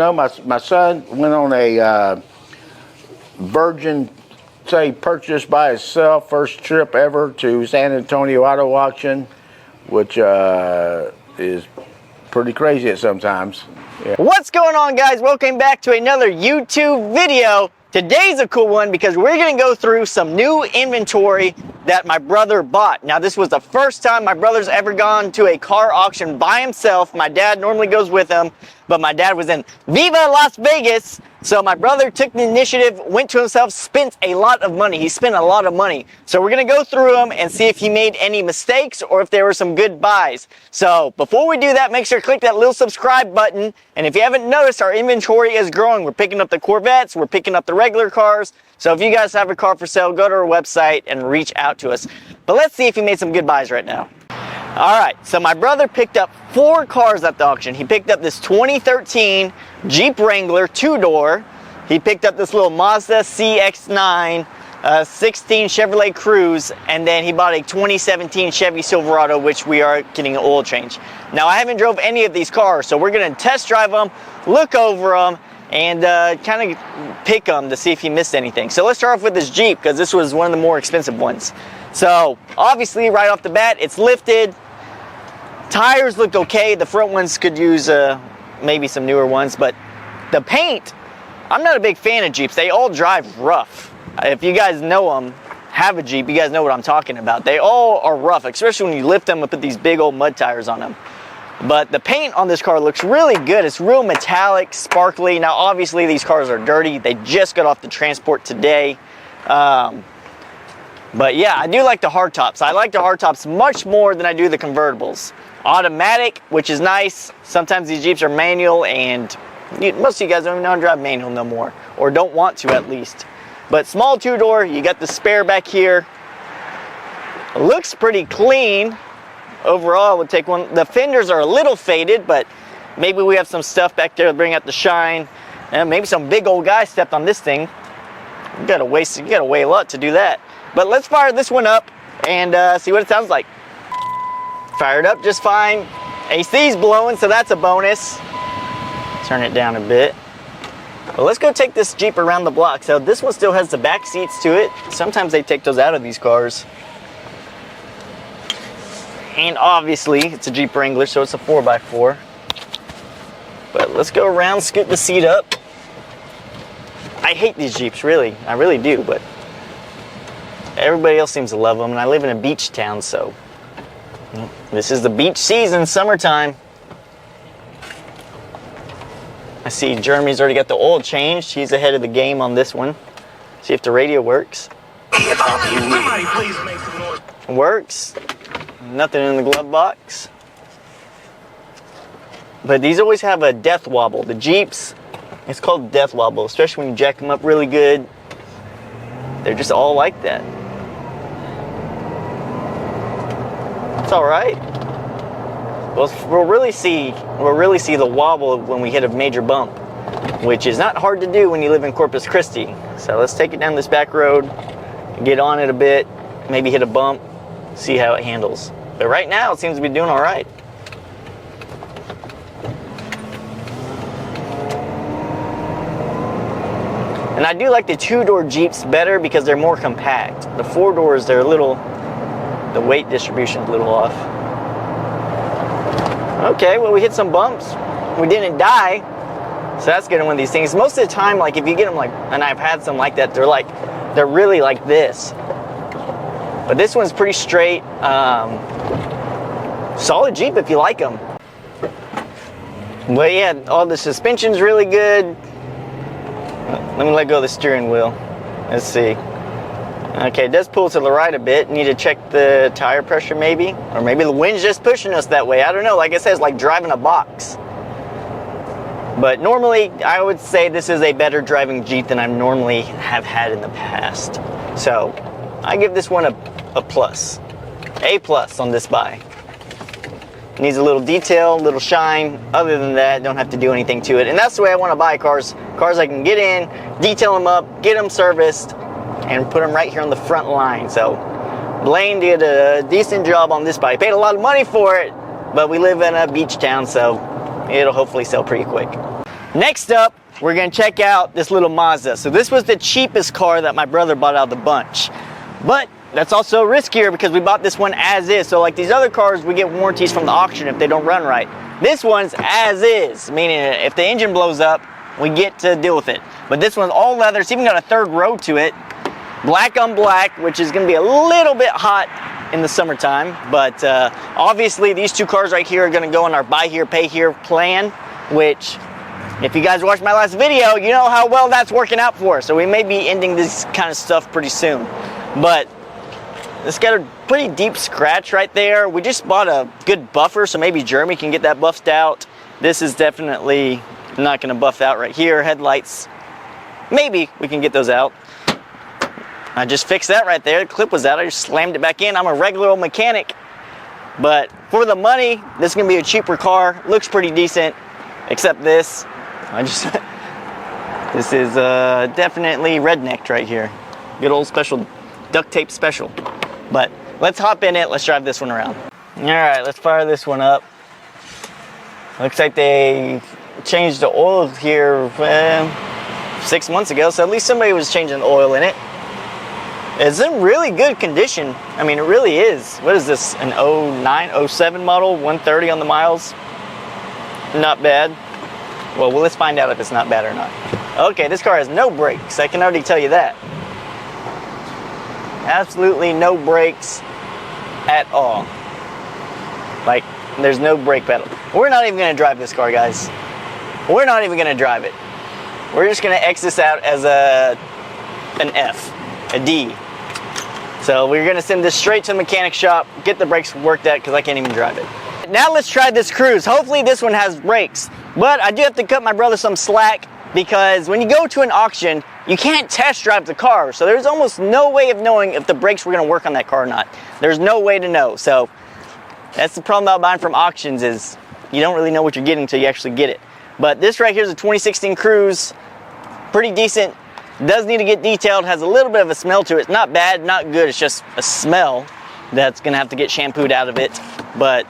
No, my son went on a virgin, say, purchase by himself, first trip ever to San Antonio Auto Auction, which is pretty crazy at sometimes. Yeah. What's going on, guys? Welcome back to another YouTube video. Today's a cool one because we're going to go through some new inventory that my brother bought. Now, this was the first time my brother's ever gone to a car auction by himself. My dad normally goes with him, but my dad was in Viva Las Vegas. So my brother took the initiative, went to himself, spent a lot of money. He spent a lot of money. So we're going to go through them and see if he made any mistakes or if there were some good buys. So before we do that, make sure to click that little subscribe button. And if you haven't noticed, our inventory is growing. We're picking up the Corvettes. We're picking up the regular cars. So if you guys have a car for sale, go to our website and reach out to us. But let's see if he made some good buys right now. All right, so my brother picked up 4 cars at the auction. He picked up this 2013 Jeep Wrangler 2-door. He picked up this little Mazda CX-9, 16 Chevrolet Cruze, and then he bought a 2017 Chevy Silverado, which we are getting an oil change. Now, I haven't drove any of these cars, so we're gonna test drive them, look over them, and kind of pick them to see if he missed anything. So let's start off with this Jeep, because this was one of the more expensive ones. So obviously right off the bat, it's lifted. Tires look okay. The front ones could use maybe some newer ones, but the paint, I'm not a big fan of Jeeps. They all drive rough. If you guys know them, have a Jeep, you guys know what I'm talking about. They all are rough, especially when you lift them and put these big old mud tires on them. But the paint on this car looks really good. It's real metallic, sparkly. Now obviously these cars are dirty. They just got off the transport today. But yeah, I do like the hardtops. I like the hardtops much more than I do the convertibles. Automatic, which is nice. Sometimes these Jeeps are manual, and most of you guys don't even know how to drive manual no more, or don't want to at least. But small 2-door, you got the spare back here. It looks pretty clean. Overall, I would take one. The fenders are a little faded, but maybe we have some stuff back there to bring out the shine. And maybe some big old guy stepped on this thing. You gotta weigh a lot to do that. But let's fire this one up and see what it sounds like. Fired up just fine. AC's blowing, so that's a bonus. Turn it down a bit. Well, let's go take this Jeep around the block. So this one still has the back seats to it. Sometimes they take those out of these cars. And obviously, it's a Jeep Wrangler, so it's a 4x4. But let's go around, scoot the seat up. I hate these Jeeps, really. I really do, but everybody else seems to love them, and I live in a beach town, so this is the beach season, summertime. I see Jeremy's already got the oil changed. He's ahead of the game on this one. See if the radio works. Somebody please make some noise. Works. Nothing in the glove box. But these always have a death wobble. The Jeeps, it's called death wobble, especially when you jack them up really good. They're just all like that. It's all right. We'll really see the wobble when we hit a major bump, which is not hard to do when you live in Corpus Christi. So let's take it down this back road, get on it a bit, maybe hit a bump, see how it handles. But right now, it seems to be doing all right. And I do like the 2-door Jeeps better because they're more compact. The 4-doors, they're a little, the weight distribution's a little off. Okay, well, we hit some bumps. We didn't die. So that's good in one of these things. Most of the time, like if you get them like, and I've had some like that, they're really like this. But this one's pretty straight. Solid Jeep if you like them. But yeah, all the suspension's really good. Let me let go of the steering wheel. Let's see. Okay, it does pull to the right a bit. Need to check the tire pressure maybe. Or maybe the wind's just pushing us that way. I don't know. Like I said, it's like driving a box. But normally, I would say this is a better driving Jeep than I normally have had in the past. So, I give this one a plus. A plus on this buy. Needs a little detail, a little shine. Other than that, don't have to do anything to it. And that's the way I want to buy cars. Cars I can get in, detail them up, get them serviced, and put them right here on the front line. So Blaine did a decent job on this bike. Paid a lot of money for it, but we live in a beach town, so it'll hopefully sell pretty quick. Next up, we're gonna check out this little Mazda. So this was the cheapest car that my brother bought out of the bunch. But that's also riskier because we bought this one as is. So like these other cars, we get warranties from the auction if they don't run right. This one's as is, meaning if the engine blows up, we get to deal with it. But this one's all leather. It's even got a third row to it. Black on black, which is gonna be a little bit hot in the summertime. But obviously these two cars right here are gonna go on our buy here, pay here plan, which if you guys watched my last video, you know how well that's working out for us. So we may be ending this kind of stuff pretty soon. But it's got a pretty deep scratch right there. We just bought a good buffer, so maybe Jeremy can get that buffed out. This is definitely not gonna buff out right here. Headlights, maybe we can get those out. I just fixed that right there. The clip was out, I just slammed it back in. I'm a regular old mechanic. But for the money, this is gonna be a cheaper car. Looks pretty decent, except this. This is definitely rednecked right here. Good old special, duct tape special. But let's hop in it, let's drive this one around. All right, let's fire this one up. Looks like they changed the oil here 6 months ago, so at least somebody was changing the oil in it. It's in really good condition. I mean, it really is. What is this, an 09, 07 model, 130 on the miles? Not bad. Well, let's find out if it's not bad or not. Okay, this car has no brakes. I can already tell you that. Absolutely no brakes at all. Like, there's no brake pedal. We're not even gonna drive this car, guys. We're not even gonna drive it. We're just gonna X this out as an F, a D. So we're gonna send this straight to the mechanic shop, get the brakes worked out because I can't even drive it. Now let's try this Cruze. Hopefully this one has brakes. But I do have to cut my brother some slack because when you go to an auction, you can't test drive the car. So there's almost no way of knowing if the brakes were gonna work on that car or not. There's no way to know. So that's the problem about buying from auctions, is you don't really know what you're getting until you actually get it. But this right here is a 2016 Cruze. Pretty decent. Does need to get detailed. Has a little bit of a smell to it. It's not bad, not good. It's just a smell that's gonna have to get shampooed out of it. But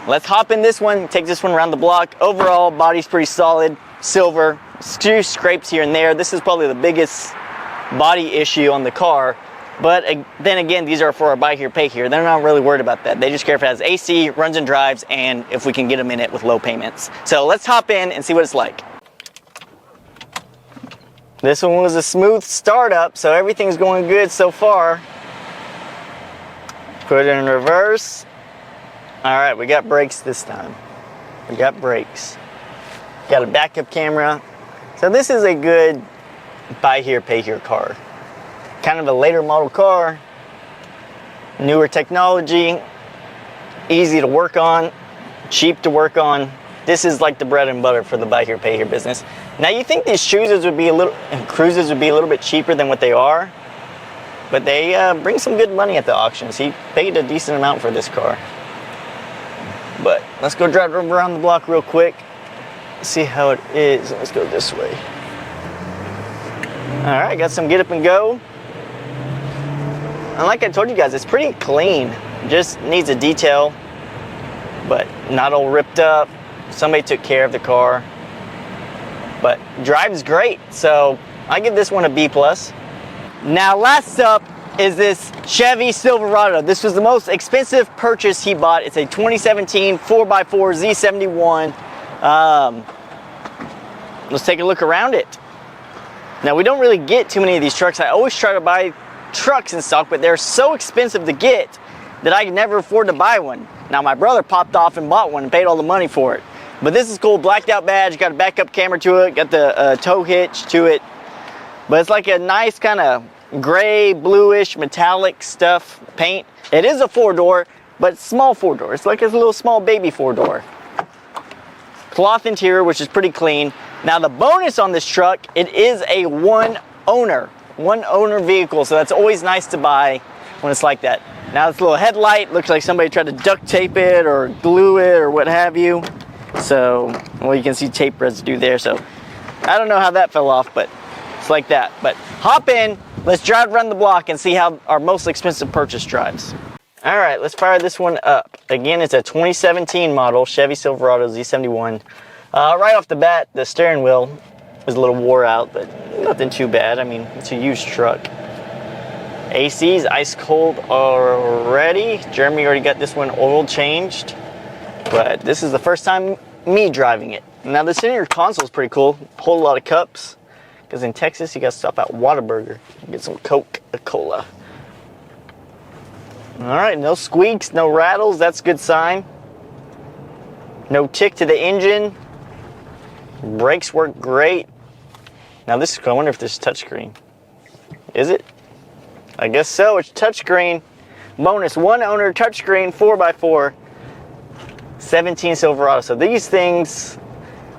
let's hop in this one, take this one around the block. Overall, body's pretty solid, silver, few scrapes here and there. This is probably the biggest body issue on the car. But then again, these are for our buy here, pay here. They're not really worried about that. They just care if it has AC, runs and drives, and if we can get them in it with low payments. So let's hop in and see what it's like. This one was a smooth startup, so everything's going good so far. Put it in reverse. All right, we got brakes this time. We got brakes. Got a backup camera. So this is a good buy here, pay here car. Kind of a later model car. Newer technology. Easy to work on. Cheap to work on. This is like the bread and butter for the buy here, pay here business. Now you think these Cruzes would be a little bit cheaper than what they are, but they bring some good money at the auctions. He paid a decent amount for this car. But let's go drive around the block real quick, see how it is. Let's go this way. All right, got some get up and go. And like I told you guys, it's pretty clean. Just needs a detail, but not all ripped up. Somebody took care of the car, but drives great. So I give this one a B+. Now last up is this Chevy Silverado. This was the most expensive purchase he bought. It's a 2017 4x4 Z71. Let's take a look around it. Now we don't really get too many of these trucks. I always try to buy trucks in stock, but they're so expensive to get that I can never afford to buy one. Now my brother popped off and bought one and paid all the money for it. But this is cool, blacked out badge, got a backup camera to it, got the tow hitch to it. But it's like a nice kind of gray, bluish, metallic stuff paint. It is a 4-door, but small 4-door. It's like a little small baby 4-door. Cloth interior, which is pretty clean. Now the bonus on this truck, it is a one owner vehicle, so that's always nice to buy when it's like that. Now this little headlight looks like somebody tried to duct tape it or glue it or what have you. So, well, you can see tape residue there, so I don't know how that fell off, but it's like that. But hop in, let's drive around the block and see how our most expensive purchase drives. All right, let's fire this one up. Again, it's a 2017 model, Chevy Silverado Z71. Right off the bat, the steering wheel is a little wore out, but nothing too bad. I mean, it's a used truck. AC's ice cold already. Jeremy already got this one oil changed, but this is the first time me driving it. Now the center console is pretty cool. Hold a lot of cups, because in Texas you got to stop at Whataburger and get some Coca-Cola. All right, no squeaks, no rattles. That's a good sign. No tick to the engine. Brakes work great. Now this is, I wonder if this is touchscreen. Is it? I guess so, it's touchscreen. Bonus, one owner touchscreen, 4x4, 17 Silverado. So these things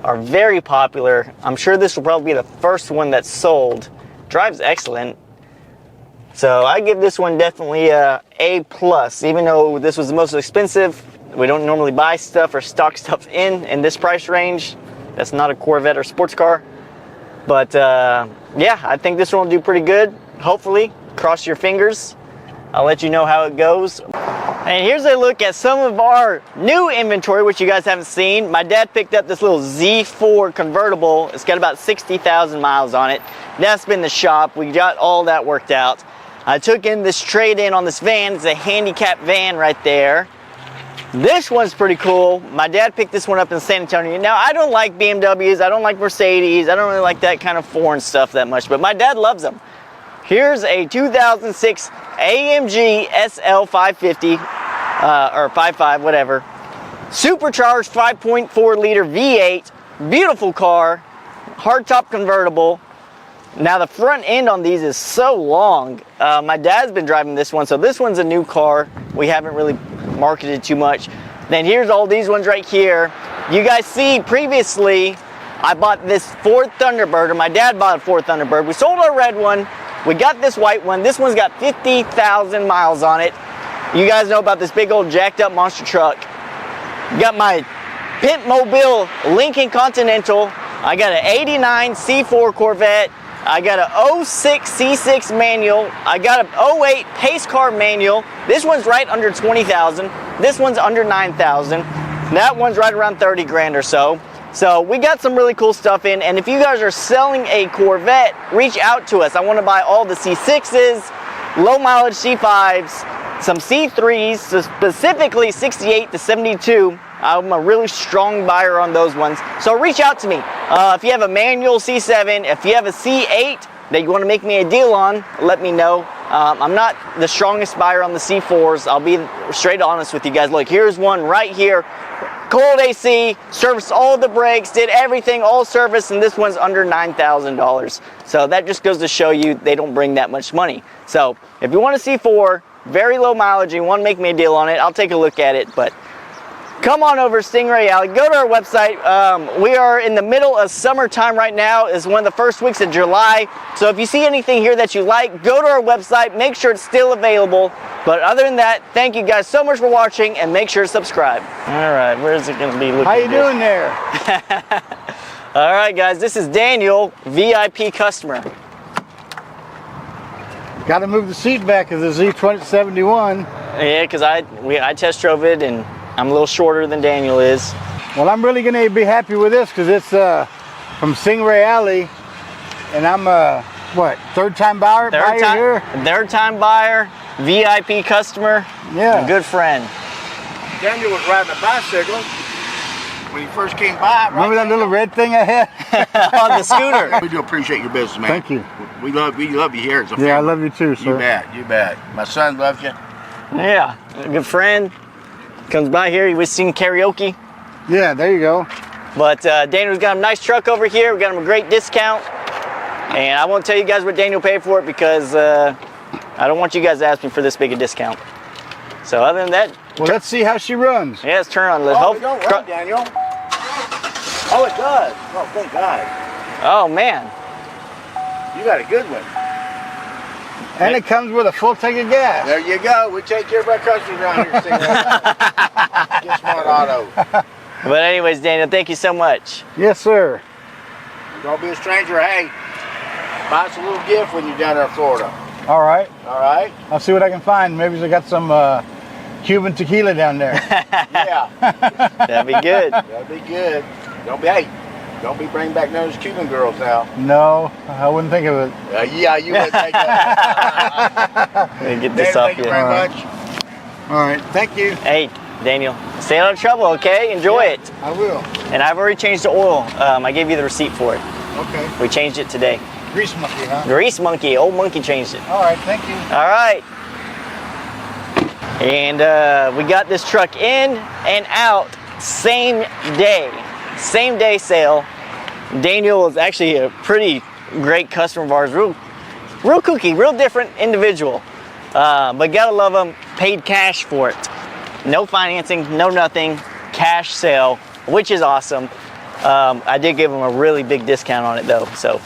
are very popular. I'm sure this will probably be the first one that's sold. Drives excellent. So I give this one definitely a A+. Even though this was the most expensive, we don't normally buy stuff or stock stuff in this price range. That's not a Corvette or sports car. But yeah, I think this one will do pretty good, hopefully. Cross your fingers. I'll let you know how it goes. And here's a look at some of our new inventory, which you guys haven't seen. My dad picked up this little Z4 convertible. It's got about 60,000 miles on it. That's been the shop. We got all that worked out. I took in this trade-in on this van. It's a handicap van right there. This one's pretty cool. My dad picked this one up in San Antonio. Now, I don't like BMWs. I don't like Mercedes. I don't really like that kind of foreign stuff that much, but my dad loves them. Here's a 2006 AMG SL 550, or 55, whatever. Supercharged 5.4 liter V8, beautiful car, hardtop convertible. Now the front end on these is so long. My dad's been driving this one, so this one's a new car. We haven't really marketed too much. Then here's all these ones right here. You guys see previously, I bought this Ford Thunderbird, or my dad bought a Ford Thunderbird. We sold our red one. We got this white one. This one's got 50,000 miles on it. You guys know about this big old jacked up monster truck. Got my Pimp Mobile Lincoln Continental. I got an 89 C4 Corvette. I got an 06 C6 manual. I got an 08 pace car manual. This one's right under 20,000. This one's under 9,000. That one's right around 30 grand or so. So we got some really cool stuff in, and if you guys are selling a Corvette, reach out to us. I want to buy all the C6s, low mileage C5s, some C3s, specifically 68 to 72. I'm a really strong buyer on those ones. So reach out to me. If you have a manual C7, if you have a C8 that you want to make me a deal on, let me know. I'm not the strongest buyer on the C4s. I'll be straight honest with you guys. Look, here's one right here. Cold AC, serviced all the brakes, did everything, all service, and this one's under $9,000. So that just goes to show you they don't bring that much money. So if you want a C4, very low mileage, you want to make me a deal on it, I'll take a look at it. But come on over to Stingray Alley. Go to our website. We are in the middle of summertime right now. It's one of the first weeks of July. So if you see anything here that you like, go to our website. Make sure it's still available. But other than that, thank you guys so much for watching, and make sure to subscribe. All right, where is it going to be looking? How you doing there? All right, guys, this is Daniel, VIP customer. Got to move the seat back of the Z2071. Yeah, because I test drove it, and I'm a little shorter than Daniel is. Well, I'm really going to be happy with this because it's from Stingray Alley, and I'm what, third time buyer here? Third time buyer, VIP customer, yeah, a good friend. Daniel was riding a bicycle when he first came by. Right? Remember that little red thing I had? On the scooter. We do appreciate your business, man. Thank you. We love you here. It's a family. Yeah, I love you too, sir. You bet. My son loves you. Yeah, a good friend. Comes by here, we sing karaoke. Yeah, there you go. But Daniel's got a nice truck over here. We got him a great discount. And I won't tell you guys what Daniel paid for it because I don't want you guys to ask me for this big a discount. So other than that, well, let's see how she runs. yeah, let's turn on. Let's hope. Don't run, Daniel. Oh, it does. Oh, thank God. Oh man, you got a good one. And it comes with a full tank of gas. There you go. We take care of our customers around here. Get Smart Auto. But anyways, Daniel, thank you so much. Yes, sir. Don't be a stranger. Hey, buy us a little gift when you're down there in Florida. All right. All right. I'll see what I can find. Maybe they got some Cuban tequila down there. Yeah. That'd be good. That'd be good. Don't be bringing back those Cuban girls now. No, I wouldn't think of it. Yeah, you would take that. Let me get this off Thank you you. very much. All right, thank you. Hey, Daniel, stay out of trouble, okay? Enjoy it. I will. And I've already changed the oil. I gave you the receipt for it. Okay. We changed it today. Grease monkey, huh? Grease monkey, old monkey changed it. All right, thank you. All right. And we got this truck in and out same day sale. Daniel is actually a pretty great customer of ours, real kooky, real different individual. But gotta love him, paid cash for it. No financing, no nothing, cash sale, which is awesome. I did give him a really big discount on it though, so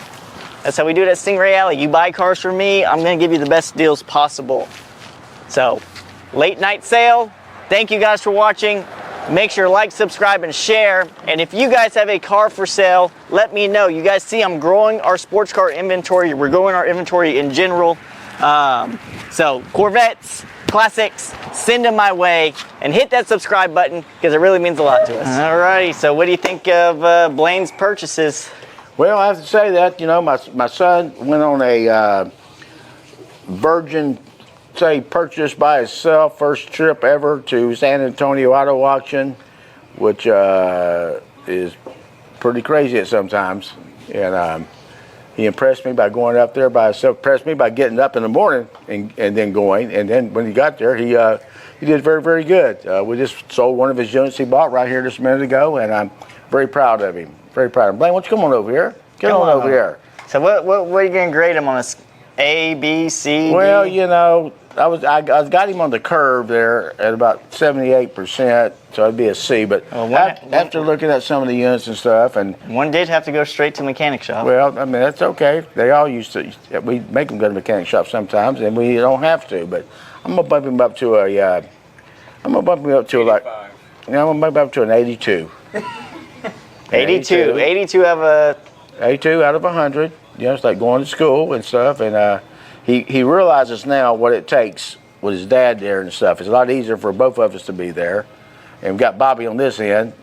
that's how we do it at Stingray Alley. You buy cars from me, I'm gonna give you the best deals possible. So, late night sale. Thank you guys for watching. Make sure to like, subscribe, and share. And if you guys have a car for sale, let me know. You guys see I'm growing our sports car inventory. We're growing our inventory in general. So Corvettes, classics, send them my way. And hit that subscribe button because it really means a lot to us. Alrighty, so what do you think of Blaine's purchases? Well, I have to say that, you know, my son went on a virgin, say, purchase by itself, first trip ever to San Antonio Auto Auction, which is pretty crazy at sometimes. And he impressed me by going up there by himself, impressed me by getting up in the morning and then going. And then when he got there, he did very, very good. We just sold one of his units he bought right here just a minute ago, and I'm very proud of him. Very proud of him. Blaine, why don't you come on over here? Get on over here. So what are you going to grade him on a A, B, C, Well, D? you know, I got him on the curve there at about 78%, so it'd be a C. But after looking at some of the units and stuff, and one did have to go straight to mechanic shop. well, I mean that's okay. They all used to. We make them go to mechanic shop sometimes, and we don't have to. But I'm gonna bump him up to a. I'm gonna bump him up to like. I'm gonna bump him up to an 82. 82. 82 have a 82 out of 100. You know, it's like going to school and stuff, and he realizes now what it takes with his dad there and stuff. It's a lot easier for both of us to be there, and we've got Bobby on this end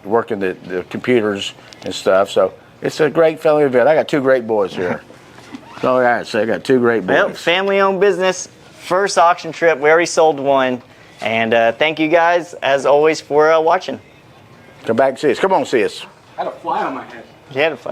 working the computers and stuff. So it's a great family event. I got two great boys here. That's all I got to say. I got two great boys. well, family-owned business, first auction trip. We already sold one, and thank you guys as always for watching. Come back and see us. Come on, see us. I had a fly on my head. You had a fun.